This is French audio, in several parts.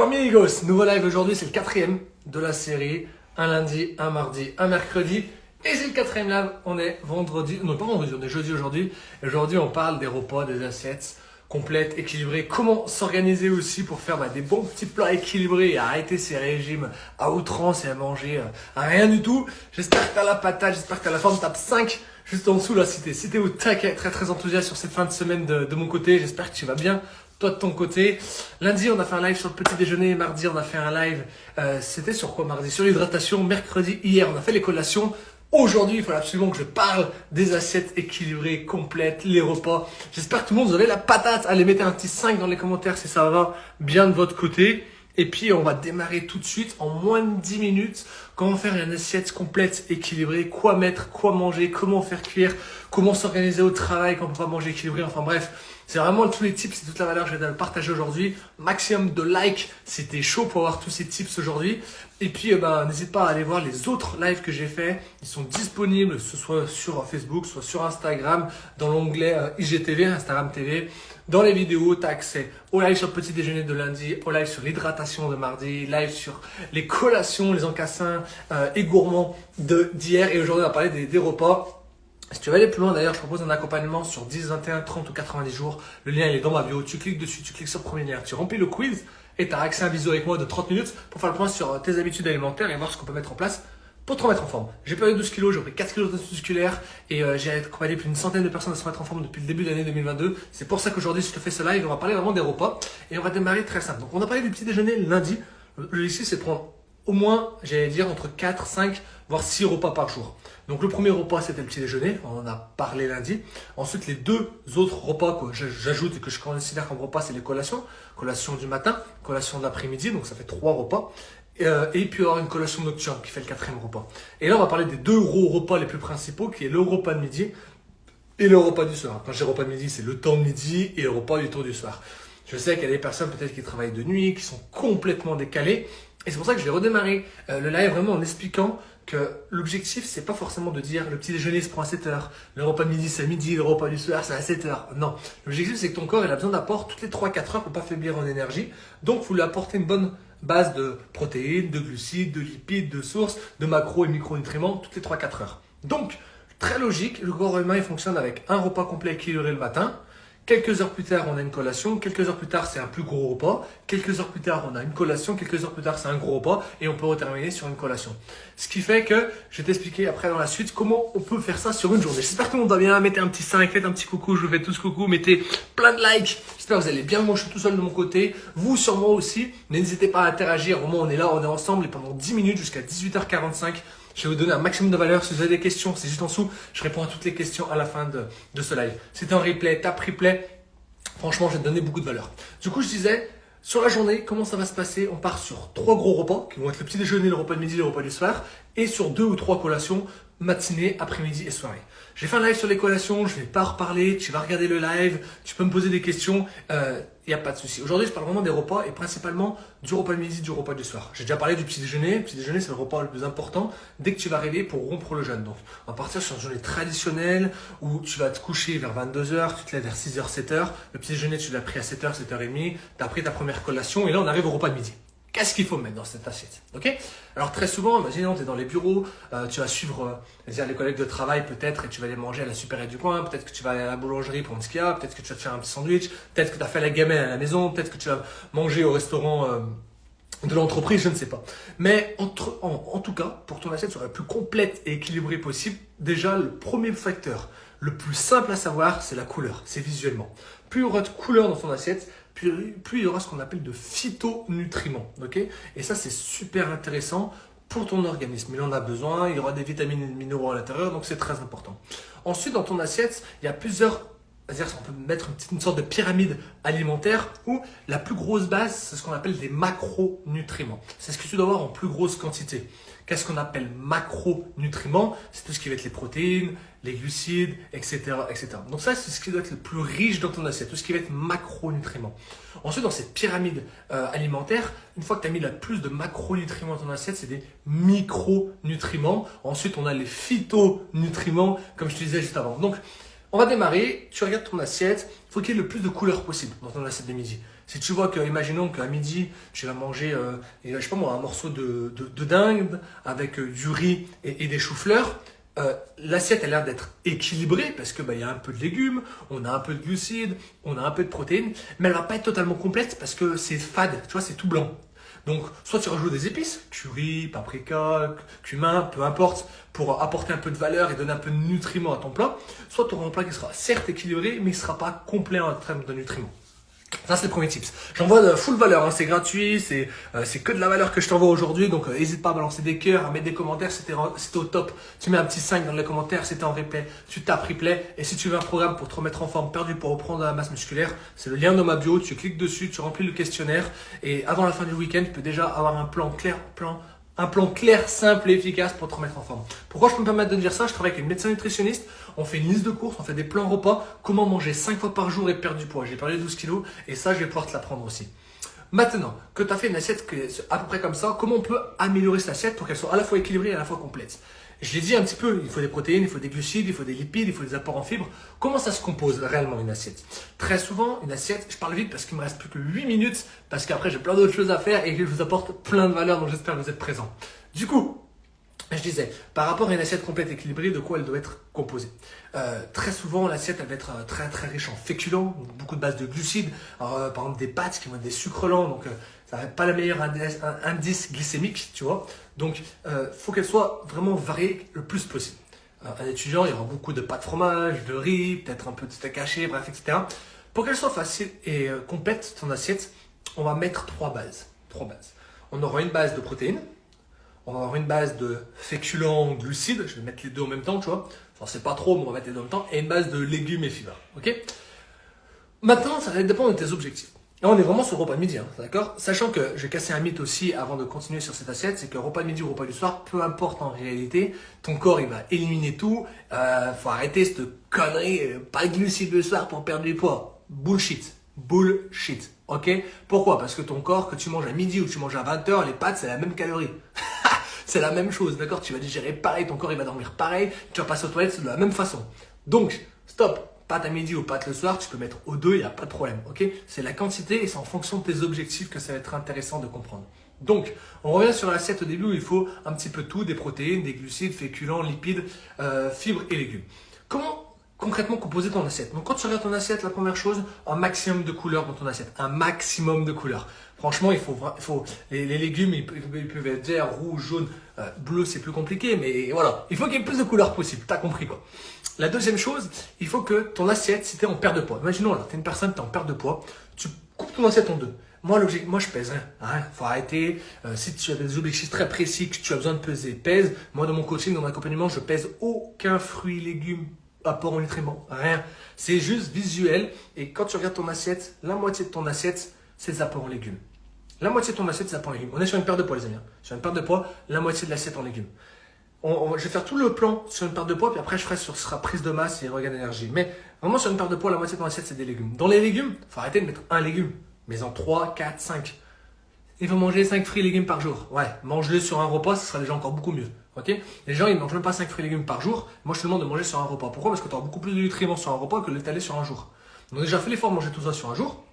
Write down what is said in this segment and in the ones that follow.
Amigos, nouveau live aujourd'hui, c'est le quatrième de la série. Un lundi, un mardi, un mercredi. Et c'est le quatrième live, on est vendredi, non pas vendredi, on est jeudi aujourd'hui. Et aujourd'hui, on parle des repas, des assiettes complètes, équilibrées. Comment s'organiser aussi pour faire des bons petits plats équilibrés et arrêter ces régimes à outrance et à manger à rien du tout. J'espère que t'as la patate, j'espère que t'as la forme. Tape 5 juste en dessous là si t'es au taquet, très enthousiaste sur cette fin de semaine de mon côté. J'espère que tu vas bien. Toi de ton côté. Lundi, on a fait un live sur le petit déjeuner. Mardi, on a fait un live. C'était sur quoi mardi? Sur l'hydratation. Mercredi, hier, on a fait les collations. Aujourd'hui, il faut absolument que je parle des assiettes équilibrées, complètes, les repas. J'espère que tout le monde, vous avez la patate. Allez, mettez un petit 5 dans les commentaires si ça va bien de votre côté. Et puis, on va démarrer tout de suite en moins de 10 minutes. Comment faire une assiette complète, équilibrée, quoi mettre, quoi manger, comment faire cuire, comment s'organiser au travail quand on peut pas manger équilibré. Enfin bref, c'est vraiment tous les tips, c'est toute la valeur que je vais partager aujourd'hui. Maximum de likes, c'était chaud pour avoir tous ces tips aujourd'hui. Et puis, n'hésite pas à aller voir les autres lives que j'ai fait. Ils sont disponibles, que ce soit sur Facebook, soit sur Instagram, dans l'onglet IGTV, Instagram TV. Dans les vidéos, tu as accès au live sur le petit déjeuner de lundi, au live sur l'hydratation de mardi, live sur les collations, les encassins et gourmands d'hier. Et aujourd'hui, on va parler des repas. Si tu veux aller plus loin, d'ailleurs, je propose un accompagnement sur 10, 21, 30 ou 90 jours. Le lien il est dans ma bio. Tu cliques dessus, tu cliques sur le premier lien, tu remplis le quiz et tu as accès à un visio avec moi de 30 minutes pour faire le point sur tes habitudes alimentaires et voir ce qu'on peut mettre en place pour te remettre en forme. J'ai perdu 12 kilos, j'ai pris 4 kilos de masse musculaire et j'ai accompagné plus d'une centaine de personnes à se remettre en forme depuis le début de l'année 2022. C'est pour ça qu'aujourd'hui, je te fais ce live. On va parler vraiment des repas et on va démarrer très simple. Donc, on a parlé du petit déjeuner lundi. Ici, c'est prendre au moins, j'allais dire, entre 4, 5, voire 6 repas par jour. Donc le premier repas, c'était le petit déjeuner, on en a parlé lundi. Ensuite, les deux autres repas que j'ajoute et que je considère comme repas, c'est les collations. Collation du matin, collation de l'après-midi, donc ça fait 3 repas. Et puis il y aura une collation nocturne qui fait le 4e repas. Et là, on va parler des 2 gros repas les plus principaux, qui est le repas de midi et le repas du soir. Quand je dis repas de midi, c'est le temps de midi et le repas du tour du soir. Je sais qu'il y a des personnes peut-être qui travaillent de nuit, qui sont complètement décalées. Et c'est pour ça que je vais redémarrer le live vraiment en expliquant que l'objectif, c'est pas forcément de dire le petit déjeuner se prend à 7 heures, le repas de midi c'est à midi, le repas du soir c'est à 7 heures. Non, l'objectif c'est que ton corps il a besoin d'apport toutes les 3-4 heures pour pas faiblir en énergie. Donc, vous lui apportez une bonne base de protéines, de glucides, de lipides, de sources, de macro et micronutriments toutes les 3-4 heures. Donc, très logique, le corps humain il fonctionne avec un repas complet équilibré le matin. Quelques heures plus tard, on a une collation. Quelques heures plus tard, c'est un plus gros repas. Quelques heures plus tard, on a une collation. Quelques heures plus tard, c'est un gros repas. Et on peut terminer sur une collation. Ce qui fait que je vais t'expliquer après dans la suite comment on peut faire ça sur une journée. J'espère que tout le monde va bien. Mettez un petit 5, faites un petit coucou. Je vous fais tous coucou. Mettez plein de likes. J'espère que vous allez bien. Moi, je suis tout seul de mon côté. Vous, sur moi aussi. N'hésitez pas à interagir. Au moins, on est là, on est ensemble. Et pendant 10 minutes jusqu'à 18h45, je vais vous donner un maximum de valeur. Si vous avez des questions, c'est juste en dessous. Je réponds à toutes les questions à la fin de ce live. Si t'es en replay, tape replay. Franchement, je vais te donner beaucoup de valeur. Du coup, je disais, sur la journée, comment ça va se passer? On part sur 3 gros repas, qui vont être le petit déjeuner, le repas de midi, le repas du soir, et sur 2 ou 3 collations, matinée, après-midi et soirée. J'ai fait un live sur les collations, je ne vais pas reparler, tu vas regarder le live, tu peux me poser des questions, il n'y a pas de souci. Aujourd'hui, je parle vraiment des repas et principalement du repas de midi, du repas du soir. J'ai déjà parlé du petit déjeuner. Le petit déjeuner, c'est le repas le plus important dès que tu vas arriver pour rompre le jeûne. Donc, on va partir sur une journée traditionnelle où tu vas te coucher vers 22h, tu te lèves vers 6h, 7h. Le petit déjeuner, tu l'as pris à 7h, 7h30. Tu as pris ta première collation et là, on arrive au repas de midi. Qu'est-ce qu'il faut mettre dans cette assiette? Ok? Alors très souvent, imaginons, tu es dans les bureaux, tu vas suivre les collègues de travail peut-être et tu vas aller manger à la supérette du coin, peut-être que tu vas aller à la boulangerie prendre ce qu'il y a, peut-être que tu vas te faire un petit sandwich, peut-être que tu as fait la gamelle à la maison, peut-être que tu vas manger au restaurant de l'entreprise, je ne sais pas. Mais en tout cas, pour ton assiette soit la plus complète et équilibrée possible, déjà le premier facteur, le plus simple à savoir, c'est la couleur, c'est visuellement. Plus il y aura de couleur dans ton assiette, plus il y aura ce qu'on appelle de phytonutriments. Okay, et ça, c'est super intéressant pour ton organisme. Il en a besoin, il y aura des vitamines et des minéraux à l'intérieur, donc c'est très important. Ensuite, dans ton assiette, il y a plusieurs, c'est-à-dire qu'on peut mettre une sorte de pyramide alimentaire où la plus grosse base, c'est ce qu'on appelle des macronutriments. C'est ce que tu dois avoir en plus grosse quantité. Qu'est-ce qu'on appelle macronutriments? C'est tout ce qui va être les protéines, les glucides, etc., etc. Donc ça, c'est ce qui doit être le plus riche dans ton assiette, tout ce qui va être macronutriments. Ensuite, dans cette pyramide alimentaire, une fois que tu as mis le plus de macronutriments dans ton assiette, c'est des micronutriments. Ensuite, on a les phytonutriments, comme je te disais juste avant. Donc, on va démarrer, tu regardes ton assiette, il faut qu'il y ait le plus de couleurs possible dans ton assiette de midi. Si tu vois que, imaginons qu'à midi, tu vas manger, je sais pas moi, un morceau de dinde avec du riz et des choux-fleurs, l'assiette a l'air d'être équilibrée parce que y a un peu de légumes, on a un peu de glucides, on a un peu de protéines, mais elle va pas être totalement complète parce que c'est fade, tu vois, c'est tout blanc. Donc, soit tu rajoutes des épices, curry, paprika, cumin, peu importe, pour apporter un peu de valeur et donner un peu de nutriments à ton plat, soit tu auras un plat qui sera certes équilibré, mais qui ne sera pas complet en termes de nutriments. Ça, c'est le premier tips. J'envoie de full valeur, hein, c'est gratuit, c'est que de la valeur que je t'envoie aujourd'hui. Donc, n'hésite pas à balancer des cœurs, à mettre des commentaires. Si t'es au top, tu mets un petit 5 dans les commentaires. Si t'es en replay, tu tapes replay. Et si tu veux un programme pour te remettre en forme, perdu pour reprendre de la masse musculaire, c'est le lien dans ma bio. Tu cliques dessus, tu remplis le questionnaire. Et avant la fin du week-end, tu peux déjà avoir un plan clair, simple et efficace pour te remettre en forme. Pourquoi je peux me permettre de dire ça? Je travaille avec une médecin nutritionniste, on fait une liste de courses, on fait des plans repas, comment manger 5 fois par jour et perdre du poids. J'ai perdu 12 kilos et ça, je vais pouvoir te l'apprendre aussi. Maintenant que tu as fait une assiette qui est à peu près comme ça, comment on peut améliorer cette assiette pour qu'elle soit à la fois équilibrée et à la fois complète? Je l'ai dit un petit peu, il faut des protéines, il faut des glucides, il faut des lipides, il faut des apports en fibres. Comment ça se compose réellement une assiette? Très souvent, une assiette, je parle vite parce qu'il me reste plus que 8 minutes, parce qu'après j'ai plein d'autres choses à faire et que je vous apporte plein de valeurs, donc j'espère que vous êtes présents. Du coup, je disais, par rapport à une assiette complète équilibrée, de quoi elle doit être composée? Très souvent, l'assiette elle va être très très riche en féculents, donc beaucoup de bases de glucides, par exemple des pâtes qui vont être des sucres lents, donc ça n'a pas le meilleur indice glycémique, tu vois. Donc, faut qu'elle soit vraiment variée le plus possible. Un étudiant, il y aura beaucoup de pâtes fromage, de riz, peut-être un peu de steak haché, bref, etc. Pour qu'elle soit facile et complète, ton assiette, on va mettre trois bases. On aura une base de protéines. On va avoir une base de féculents, glucides, je vais mettre les deux en même temps, tu vois. Enfin, c'est pas trop, mais on va mettre les deux en même temps. Et une base de légumes et fibres, ok? Maintenant, ça va dépendre de tes objectifs. Là, on est vraiment sur le repas de midi, hein, d'accord? Sachant que je vais casser un mythe aussi avant de continuer sur cette assiette, c'est que repas de midi ou repas du soir, peu importe en réalité, ton corps il va éliminer tout. Faut arrêter cette connerie, pas de glucides le soir pour perdre du poids. Bullshit. Ok? Pourquoi? Parce que ton corps, que tu manges à midi ou que tu manges à 20h, les pâtes, c'est la même calorie. C'est la même chose, d'accord? Tu vas digérer pareil, ton corps il va dormir pareil, tu vas passer aux toilettes de la même façon. Donc, stop! Pâte à midi ou pâte le soir, tu peux mettre aux deux, il n'y a pas de problème, ok? C'est la quantité et c'est en fonction de tes objectifs que ça va être intéressant de comprendre. Donc, on revient sur l'assiette au début où il faut un petit peu tout, des protéines, des glucides, féculents, lipides, fibres et légumes. Comment concrètement composer ton assiette? Donc, quand tu regardes ton assiette, la première chose, un maximum de couleurs dans ton assiette. Un maximum de couleurs. Franchement, les légumes, ils peuvent être verts, rouges, jaunes, bleu, c'est plus compliqué, mais voilà. Il faut qu'il y ait plus de couleurs possible. T'as compris quoi? La deuxième chose, il faut que ton assiette, si tu es en perte de poids, imaginons là, tu es une personne, tu es en perte de poids, tu coupes ton assiette en deux. Moi, je pèse rien. Hein, faut arrêter. Si tu as des objectifs très précis, que tu as besoin de peser, pèse. Moi, dans mon coaching, dans mon accompagnement, je pèse aucun fruit, légumes, apport en nutriments. Rien. C'est juste visuel. Et quand tu regardes ton assiette, la moitié de ton assiette, c'est des apports en légumes. La moitié de ton assiette, c'est des apports en légumes. On est sur une perte de poids, les amis. Hein. Sur une perte de poids, la moitié de l'assiette en légumes. Je vais faire tout le plan sur une perte de poids, puis après je ferai sur ce sera prise de masse et regain d'énergie. Mais vraiment sur une perte de poids, la moitié de ton assiette, c'est des légumes. Dans les légumes, il faut arrêter de mettre un légume, mais en 3, 4, 5. Il faut manger 5 fruits et légumes par jour. Ouais, mange-le sur un repas, ce sera déjà encore beaucoup mieux. Ok? Les gens, ils ne mangent même pas 5 fruits et légumes par jour. Moi, je te demande de manger sur un repas. Pourquoi? Parce que tu auras beaucoup plus de nutriments sur un repas que de l'étaler sur un jour. Donc déjà, fais l'effort de manger tout ça sur un jour,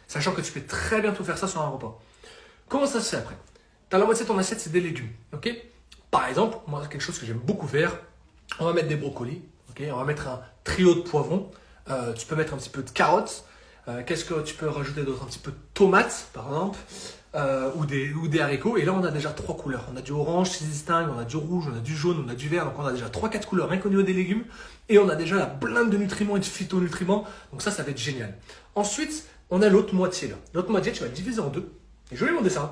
sachant que tu peux très bien tout faire ça sur un repas. Comment ça se fait après? Tu as la moitié de ton assiette, c'est des légumes. Ok? Par exemple, moi, c'est quelque chose que j'aime beaucoup faire. On va mettre des brocolis, okay? On va mettre un trio de poivrons. Tu peux mettre un petit peu de carottes. Qu'est-ce que tu peux rajouter d'autre? Un petit peu de tomates, par exemple, ou des haricots. Et là, on a déjà 3 couleurs. On a du orange qui se distingue, on a du rouge, on a du jaune, on a du vert. Donc, on a déjà 3-4 couleurs rien qu'au niveau des légumes. Et on a déjà la blinde de nutriments et de phytonutriments. Donc, ça va être génial. Ensuite, on a l'autre moitié là. L'autre moitié, tu vas le diviser en deux. Et joli mon dessin.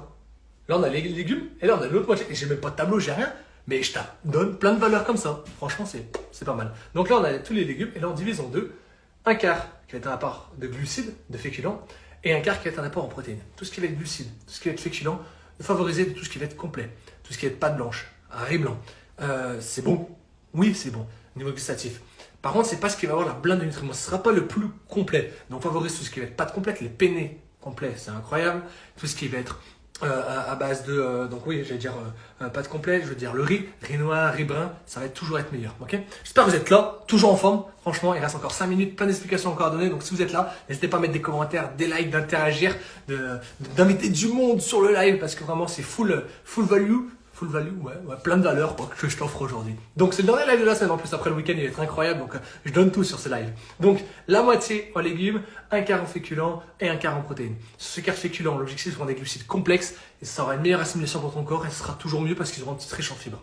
Là, on a les légumes, et là, on a l'autre moitié. Et j'ai même pas de tableau, j'ai rien. Mais je te donne plein de valeurs comme ça. Franchement, c'est pas mal. Donc là, on a tous les légumes, et là, on divise en deux. Un quart qui va être un apport de glucides, de féculents, et un quart qui va être un apport en protéines. Tout ce qui va être glucides, tout ce qui va être féculents, de favoriser tout ce qui va être complet. Tout ce qui va être pâte blanche, un riz blanc. C'est bon. Oui, c'est bon, au niveau gustatif. Par contre, c'est pas ce qui va avoir la blinde de nutriments. Ce sera pas le plus complet. Donc, favorise tout ce qui va être pâte complète, les penne complets, c'est incroyable. Tout ce qui va être à base de, donc oui, j'allais dire pâte complète, je veux dire le riz noir, riz brun, ça va toujours être meilleur, ok? J'espère que vous êtes là, toujours en forme. Franchement, il reste encore 5 minutes, plein d'explications encore à donner. Donc si vous êtes là, n'hésitez pas à mettre des commentaires, des likes, d'interagir, d'inviter du monde sur le live parce que vraiment c'est full value. Full value, ouais, plein de valeurs quoi, que je t'offre aujourd'hui. Donc c'est le dernier live de la semaine en plus, après le week-end il va être incroyable, donc je donne tout sur ce live. Donc la moitié en légumes, un quart en féculents et un quart en protéines. Sur ce quart de féculents, l'objectif c'est d'avoir des glucides complexes et ça aura une meilleure assimilation pour ton corps et ce sera toujours mieux parce qu'ils auront une petite riche en fibres.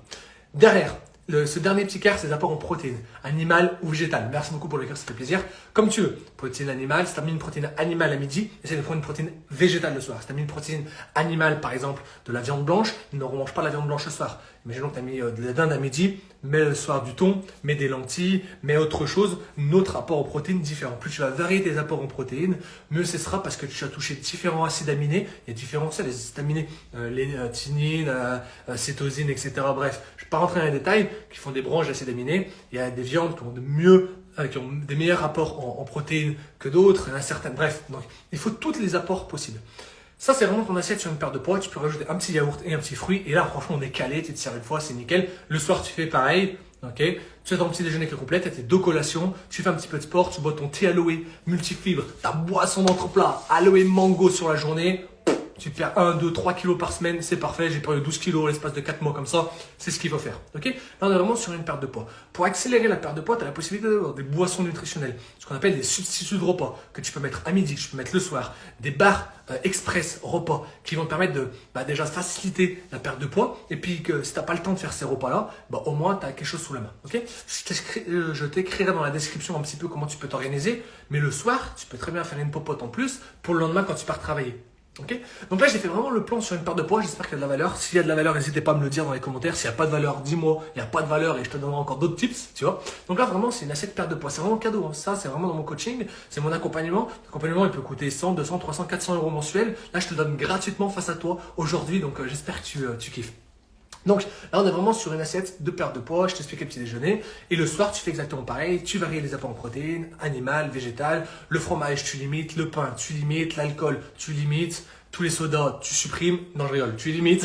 Derrière, ce dernier petit quart, c'est les apports en protéines, animales ou végétales. Merci beaucoup pour le cœur, ça fait plaisir. Comme tu veux, protéines animales, si tu as mis une protéine animale à midi, essaie de prendre une protéine végétale le soir. Si tu as mis une protéine animale, par exemple, de la viande blanche, ne remange pas la viande blanche le soir. Imaginons que tu as mis de la dinde à midi, mets le soir du thon, mets des lentilles, mets autre chose, notre apport en protéines différent. Plus tu vas varier tes apports en protéines, mieux ce sera parce que tu as touché différents acides aminés. Il y a différents les acides aminés, lénitine, cétosine, etc. Bref, je ne vais pas rentrer dans les détails, qui font des branches d'acides aminés. Il y a des viandes qui ont qui ont des meilleurs apports en protéines que d'autres, bref, donc il faut tous les apports possibles. Ça, c'est vraiment ton assiette sur une perte de poids. Tu peux rajouter un petit yaourt et un petit fruit. Et là, franchement, on est calé. Tu te sers une fois, c'est nickel. Le soir, tu fais pareil. Ok. Tu fais ton petit déjeuner qui est complet. Tu as tes 2 collations. Tu fais un petit peu de sport. Tu bois ton thé aloe multifibre. Ta boisson d'entreplat aloe mango sur la journée. Tu perds 1, 2, 3 kilos par semaine, c'est parfait. J'ai perdu 12 kilos l'espace de 4 mois comme ça. C'est ce qu'il faut faire. Ok. Là, on est vraiment sur une perte de poids. Pour accélérer la perte de poids, tu as la possibilité d'avoir des boissons nutritionnelles, ce qu'on appelle des substituts de repas, que tu peux mettre à midi, que tu peux mettre le soir, des barres express repas qui vont te permettre de déjà faciliter la perte de poids. Et puis que si tu n'as pas le temps de faire ces repas-là, au moins tu as quelque chose sous la main. Ok. Je t'écrirai dans la description un petit peu comment tu peux t'organiser. Mais le soir, tu peux très bien faire une popote en plus pour le lendemain quand tu pars travailler. Okay. Donc là, j'ai fait vraiment le plan sur une perte de poids. J'espère qu'il y a de la valeur. S'il y a de la valeur, n'hésitez pas à me le dire dans les commentaires. S'il n'y a pas de valeur, dis-moi. Il n'y a pas de valeur et je te donnerai encore d'autres tips, tu vois. Donc là, vraiment, c'est une assiette perte de poids. C'est vraiment cadeau. Hein. Ça, c'est vraiment dans mon coaching. C'est mon accompagnement. L'accompagnement, il peut coûter 100, 200, 300, 400 euros mensuels. Là, je te donne gratuitement face à toi aujourd'hui. Donc, j'espère que tu kiffes. Donc là, on est vraiment sur une assiette de perte de poids. Je t'explique le petit déjeuner. Et le soir, tu fais exactement pareil. Tu varies les apports en protéines, animales, végétales. Le fromage, tu limites. Le pain, tu limites. L'alcool, tu limites. Tous les sodas, tu supprimes. Non, je rigole, tu limites.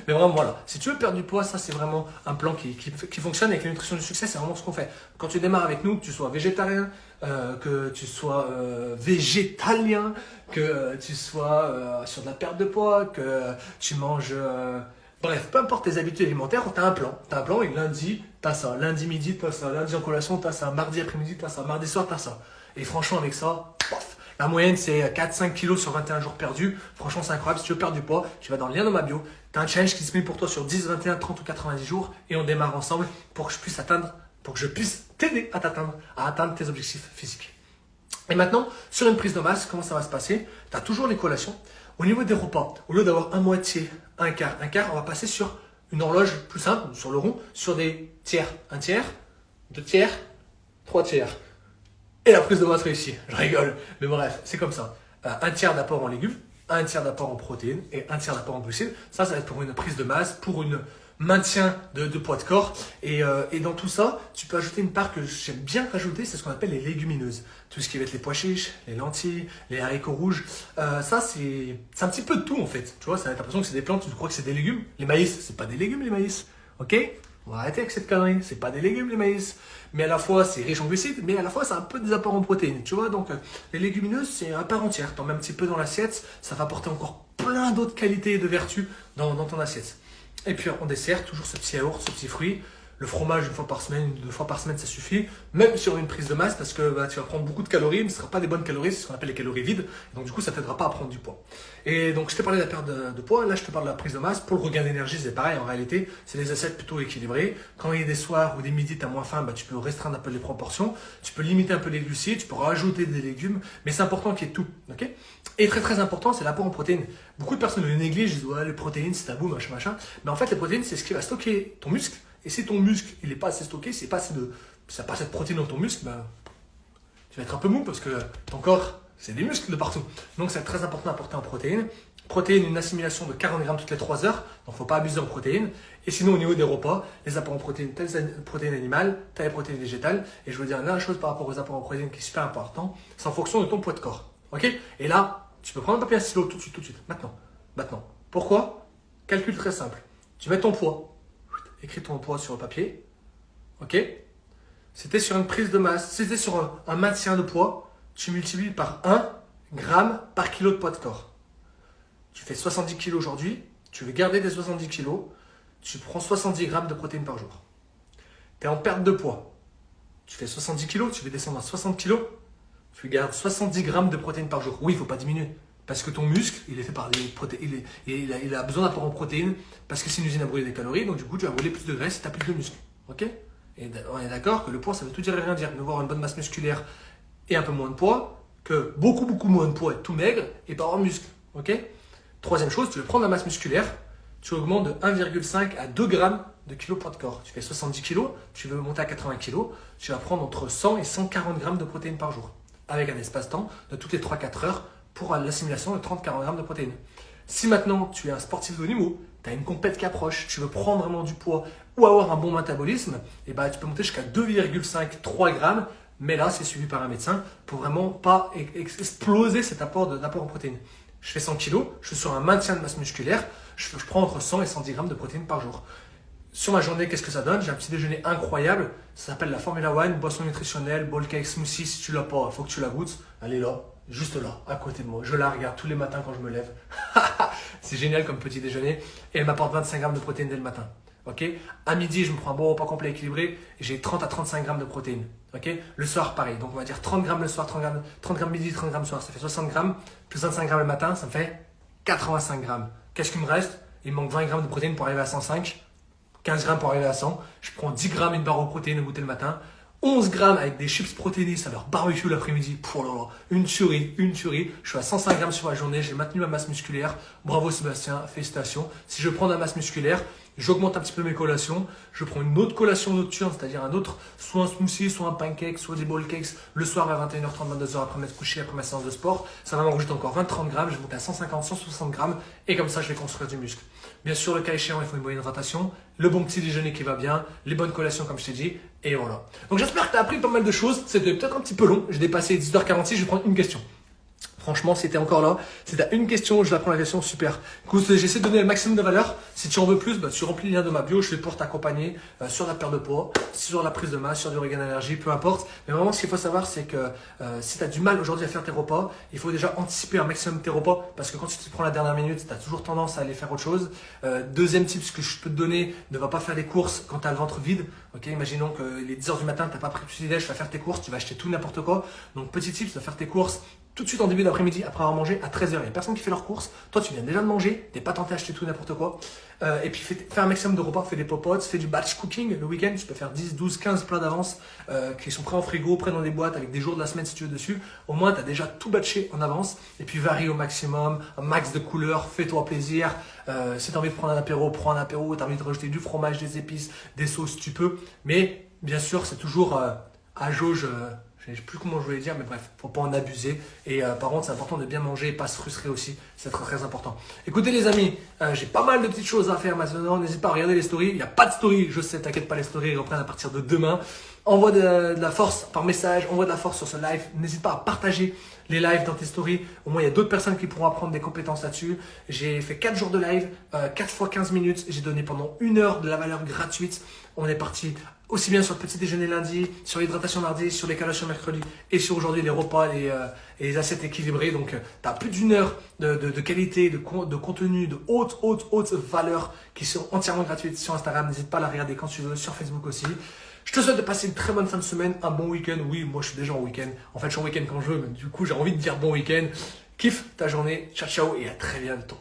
Mais vraiment, voilà. Si tu veux perdre du poids, ça, c'est vraiment un plan qui fonctionne avec la nutrition du succès. C'est vraiment ce qu'on fait. Quand tu démarres avec nous, que tu sois végétarien, que tu sois végétalien, que tu sois sur de la perte de poids, que tu manges... Bref, peu importe tes habitudes alimentaires, tu as un plan. Tu as un plan et lundi, tu as ça. Lundi midi, tu as ça. Lundi en collation, tu as ça. Mardi après-midi, tu as ça. Mardi soir, tu as ça. Et franchement, avec ça, pof, la moyenne, c'est 4-5 kilos sur 21 jours perdus. Franchement, c'est incroyable. Si tu veux perdre du poids, tu vas dans le lien dans ma bio. Tu as un challenge qui se met pour toi sur 10, 21, 30 ou 90 jours. Et on démarre ensemble pour que je puisse t'aider à atteindre tes objectifs physiques. Et maintenant, sur une prise de masse, comment ça va se passer? Tu as toujours les collations. Au niveau des repas, au lieu d'avoir un moitié, un quart, on va passer sur une horloge plus simple, sur le rond, sur des tiers. Un tiers, 2 tiers, 3 tiers. Et la prise de masse réussie. Je rigole. Mais bref, c'est comme ça. Un tiers d'apport en légumes, un tiers d'apport en protéines et un tiers d'apport en glucides. Ça va être pour une prise de masse, pour une maintien de poids de corps. Et dans tout ça, tu peux ajouter une part que j'aime bien rajouter, c'est ce qu'on appelle les légumineuses. Tout ce qui va être les pois chiches, les lentilles, les haricots rouges. Ça, c'est un petit peu de tout en fait. Tu vois, t'as l'impression que c'est des plantes, tu crois que c'est des légumes. Les maïs, c'est pas des légumes les maïs. Ok? On va arrêter avec cette connerie. C'est pas des légumes les maïs. Mais à la fois, c'est riche en glucides, mais à la fois, c'est un peu des apports en protéines. Tu vois, donc les légumineuses, c'est à part entière. T'en mets un petit peu dans l'assiette, ça va apporter encore plein d'autres qualités et de vertus dans ton assiette. Et puis en dessert, toujours ce petit yaourt, ce petit fruit. Le fromage 1 fois par semaine, 2 fois par semaine, ça suffit. Même sur une prise de masse, parce que tu vas prendre beaucoup de calories, mais ce ne sera pas des bonnes calories, c'est ce qu'on appelle les calories vides. Donc du coup, ça ne t'aidera pas à prendre du poids. Et donc, je t'ai parlé de la perte de poids. Là, je te parle de la prise de masse. Pour le regain d'énergie, c'est pareil. En réalité, c'est des assiettes plutôt équilibrées. Quand il y a des soirs ou des midis, tu as moins faim, tu peux restreindre un peu les proportions. Tu peux limiter un peu les glucides. Tu peux rajouter des légumes. Mais c'est important qu'il y ait tout. Okay. Et très très important, c'est l'apport en protéines. Beaucoup de personnes le négligent. Ils disent, ouais, les protéines, c'est tabou, machin. Mais en fait, les protéines, c'est ce qui va stocker ton muscle. Et si ton muscle, il n'est pas assez stocké, si ça pas assez de protéines dans ton muscle, tu vas être un peu mou parce que ton corps, c'est des muscles de partout. Donc, c'est très important d'apporter en protéines. Protéines, une assimilation de 40 grammes toutes les 3 heures. Donc, il ne faut pas abuser en protéines. Et sinon, au niveau des repas, les apports en protéines, tu as les protéines animales, tu as les protéines végétales. Et je veux dire une dernière chose par rapport aux apports en protéines qui est super important. C'est en fonction de ton poids de corps. Ok? Et là, tu peux prendre un papier à stylo tout de suite. Maintenant. Pourquoi? Calcul très simple. Tu mets ton poids. Écris ton poids sur le papier. Ok? C'était sur une prise de masse. C'était sur un maintien de poids. Tu multiplies par 1 gramme par kilo de poids de corps. Tu fais 70 kg aujourd'hui. Tu veux garder des 70 kg. Tu prends 70 grammes de protéines par jour. Tu es en perte de poids. Tu fais 70 kg. Tu veux descendre à 60 kg. Tu gardes 70 grammes de protéines par jour. Oui, il ne faut pas diminuer. Parce que ton muscle, il est fait par des protéines. Il a besoin d'apport en protéines. Parce que c'est une usine à brûler des calories. Donc, du coup, tu vas brûler plus de graisse et tu as plus de muscle. Ok? Et on est d'accord que le poids, ça veut tout dire et rien dire. Avoir une bonne masse musculaire et un peu moins de poids, que beaucoup moins de poids, être tout maigre et pas avoir de muscle. Ok? Troisième chose, tu veux prendre la masse musculaire, tu augmentes de 1,5 à 2 grammes de kilo poids de corps. Tu fais 70 kg, tu veux monter à 80 kg, tu vas prendre entre 100 et 140 grammes de protéines par jour, avec un espace-temps de toutes les 3-4 heures pour l'assimilation de 30-40 grammes de protéines. Si maintenant tu es un sportif de haut niveau, tu as une compète qui approche, tu veux prendre vraiment du poids ou avoir un bon métabolisme, et ben, tu peux monter jusqu'à 2,5-3 grammes, mais là c'est suivi par un médecin pour vraiment pas exploser cet apport en protéines. Je fais 100 kg, je suis sur un maintien de masse musculaire, je prends entre 100 et 110 grammes de protéines par jour. Sur ma journée, qu'est-ce que ça donne? J'ai un petit déjeuner incroyable, ça s'appelle la Formula One, boisson nutritionnelle, bowl cake, smoothie. Si tu l'as pas, il faut que tu la goûtes. Elle est là, juste là, à côté de moi. Je la regarde tous les matins quand je me lève. C'est génial comme petit déjeuner et elle m'apporte 25 grammes de protéines dès le matin. Okay. À midi, je me prends un bon repas complet équilibré et j'ai 30 à 35 grammes de protéines. Okay. Le soir, pareil. Donc, on va dire 30 grammes le soir, 30 grammes midi, 30 grammes le soir. Ça fait 60 grammes. Plus 25 grammes le matin, ça me fait 85 grammes. Qu'est-ce qu'il me reste? Il me manque 20 grammes de protéines pour arriver à 105. 15 grammes pour arriver à 100. Je prends 10 grammes une barre aux protéines au goûter le matin. 11 grammes avec des chips protéinées, ça leur barbecue l'après-midi. Oh là là, une tuerie. Je suis à 105 grammes sur la journée, j'ai maintenu ma masse musculaire. Bravo Sébastien, félicitations. Si je prends de la masse musculaire, j'augmente un petit peu mes collations. Je prends une autre collation nocturne, c'est-à-dire un autre, soit un smoothie, soit un pancake, soit des bowl cakes, le soir à 21h30, 22h après m'être couché, après ma séance de sport. Ça va m'en rajouter encore 20-30 grammes, je vais monter à 150, 160 grammes et comme ça je vais construire du muscle. Bien sûr, le cas échéant, il faut une bonne hydratation, le bon petit déjeuner qui va bien, les bonnes collations comme je t'ai dit, et voilà. Donc j'espère que tu as appris pas mal de choses. C'était peut-être un petit peu long, j'ai dépassé 10h46, je vais prendre une question. Franchement, si t'es encore là, si t'as une question, je la prends la question, super. Écoute, j'essaie de donner le maximum de valeur. Si tu en veux plus, bah, tu remplis le lien de ma bio, je suis pour t'accompagner sur la perte de poids, sur la prise de masse, sur du regain d'énergie, peu importe. Mais vraiment, ce qu'il faut savoir, c'est que si tu as du mal aujourd'hui à faire tes repas, il faut déjà anticiper un maximum tes repas parce que quand tu te prends la dernière minute, tu as toujours tendance à aller faire autre chose. Deuxième tip, ce que je peux te donner, ne va pas faire des courses quand tu as le ventre vide. Okay, imaginons que les 10h du matin, tu n'as pas pris petit déj, tu vas faire tes courses, tu vas acheter tout n'importe quoi. Donc petit tip, tu vas faire tes courses tout de suite en début d'après-midi, après avoir mangé à 13h. Il n'y a personne qui fait leurs courses. Toi, tu viens déjà de manger, tu n'es pas tenté d'acheter tout n'importe quoi. Et puis, fais un maximum de repas, fais des popotes, fais du batch cooking le week-end. Tu peux faire 10, 12, 15 plats d'avance qui sont prêts en frigo, prêts dans des boîtes avec des jours de la semaine si tu veux dessus. Au moins, tu as déjà tout batché en avance. Et puis, varie au maximum, un max de couleurs, fais-toi plaisir. Si tu as envie de prendre un apéro, prends un apéro. Tu as envie de rajouter du fromage, des épices, des sauces, tu peux. Mais bien sûr, c'est toujours à jauge. Je ne sais plus comment je voulais dire, mais bref, faut pas en abuser. Et par contre, c'est important de bien manger et pas se frustrer aussi. C'est très très important. Écoutez les amis, j'ai pas mal de petites choses à faire maintenant. N'hésite pas à regarder les stories. Il n'y a pas de story, je sais, t'inquiète pas, les stories reprennent à partir de demain. Envoie de la force par message, envoie de la force sur ce live. N'hésite pas à partager les lives dans tes stories. Au moins, il y a d'autres personnes qui pourront apprendre des compétences là-dessus. J'ai fait 4 jours de live, 4 fois 15 minutes. J'ai donné pendant 1 heure de la valeur gratuite. On est parti aussi bien sur le petit déjeuner lundi, sur l'hydratation mardi, sur les collations mercredi et sur aujourd'hui les repas et les assiettes équilibrées. Donc, tu as plus d'1 heure de qualité, de contenu, de haute valeur qui sont entièrement gratuites sur Instagram. N'hésite pas à la regarder quand tu veux, sur Facebook aussi. Je te souhaite de passer une très bonne fin de semaine, un bon week-end. Oui, moi je suis déjà en week-end. En fait, je suis en week-end quand je veux, mais du coup, j'ai envie de dire bon week-end. Kiffe ta journée. Ciao, ciao et à très bientôt.